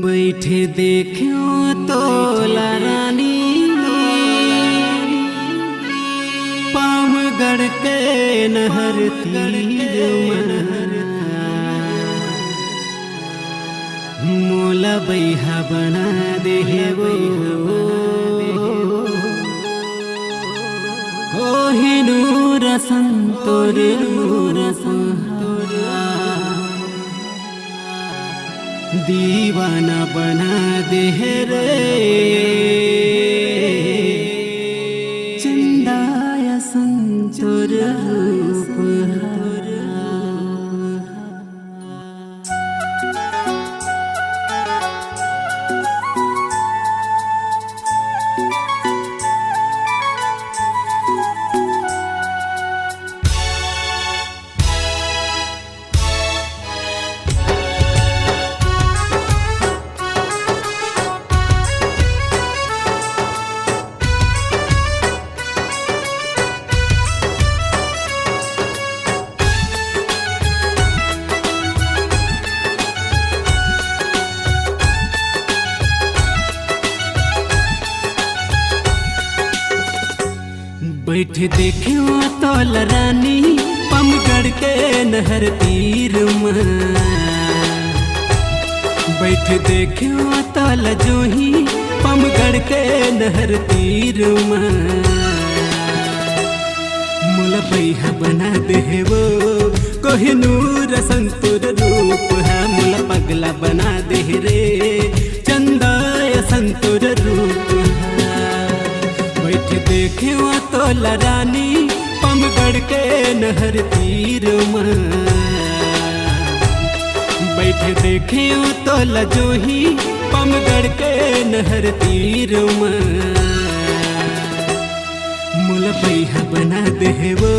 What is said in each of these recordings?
बैठे देखो तो रानी पाम गढ़ के नहर तीर मोला बैहा बना दे वो कोहिनूर संतोर दीवाना बना दे रे चंदाया संतोर बैठ देखो तो रानी पमगढ़ के नहर तीर में बैठ देखो तो जोही पमगढ़ के नहर तीर में मुला बैहा बना दे वो कोहिनूर संतुर रूप है मुला पगला बना दे रे चंदाया संतुर रूप बैठ देखो तो रानी पमगढ़ के नहर तीर में बैठ देखो तो जोही पमगढ़ के नहर तीर में मुला बैहा बना दे वो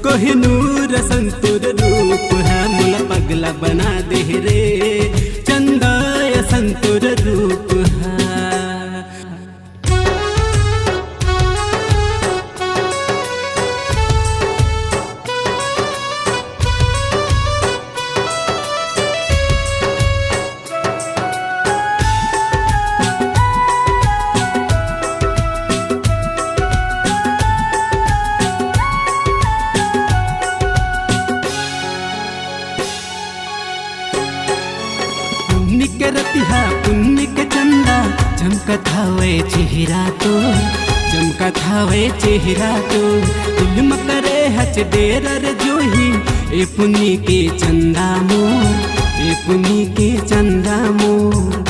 कोहिनूर संतुर रूप है मुला पगला बना दे रे चंदाया संतुर रूप है। के रतिहा पुण्य के चंदा चमकत हवे चेहरा तो चमकत हवे चेहरा तो इल्म करे हच डेरर जोही ए पुण्य के चंदा मोर ए पुण्य के चंदा मोर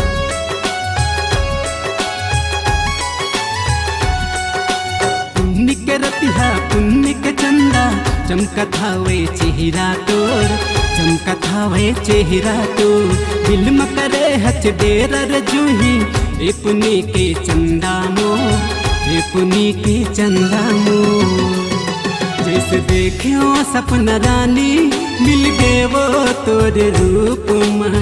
पुण्य के रतिहा पुण्य के चंदा चमकत हवे चेहरा तोर चमकत हवे चेहरा तो दिल में करे हच डेरर जूही ए पुनी के चंदा मो ए पुनी के चंदा मो जैसे देखो सपना रानी मिल गए वो तोरे रूप में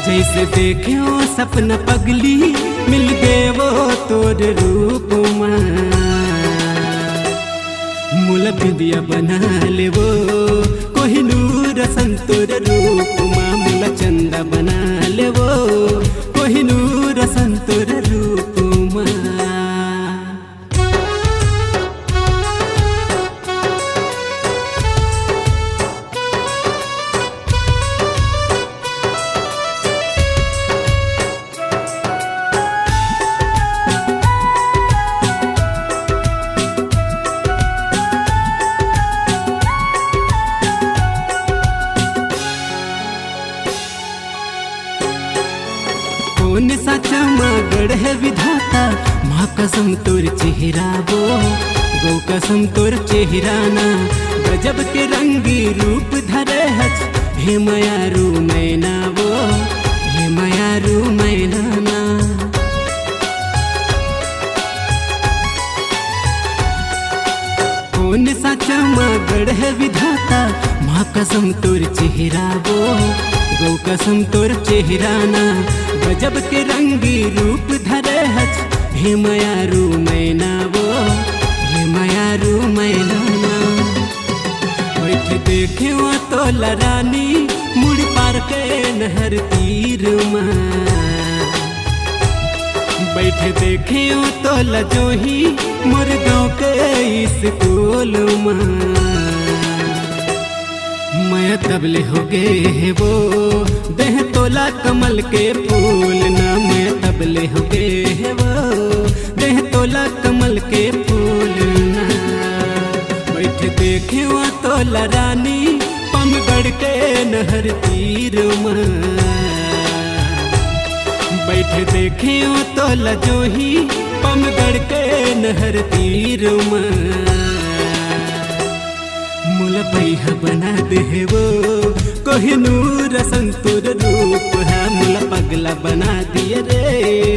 जैसे देखो सपना पगली मिल गए वो तोरे रूप में मुला बिंदिया बना ले वो कोहिनूर संतुर रूप माँ मुला चंदा बना ले वो कोहिनूर संतुर रूप माँ। कौन सा चमगढ़ है विधाता माँ कसम तोर चेहरा वो गो कसम तोर चेहरा ना गजब के रंगी रूप धरे हच हे मयारू मैना वो हे मयारू मैना ना कौन सा चमगढ़ है विधाता माँ कसम तोर चेहरा वो गो कसम तोर चेहरा ना गजब के रंगी रूप धरे हच हे मयारू मैना वो हे मयारू मैना ना बैठ देखो तो रानी के नहर तीर माँ बैठे देखे तो लजो ही मुर्गों के स्कूल माँ मैं तबले हो गए है वो देह तोला कमल के फूल ना मैं तबले हो गए है वो देह तोला कमल के फूल ना बैठे देखे वो तोला रानी पमगढ़ के नहर तीर माँ बैठे देखे तो लजो ही पमगढ़ के नहर तीर माँ मुल पैहा बना दे वो कोहिनूर संतुर रूप है मुल पगला बना दिए रे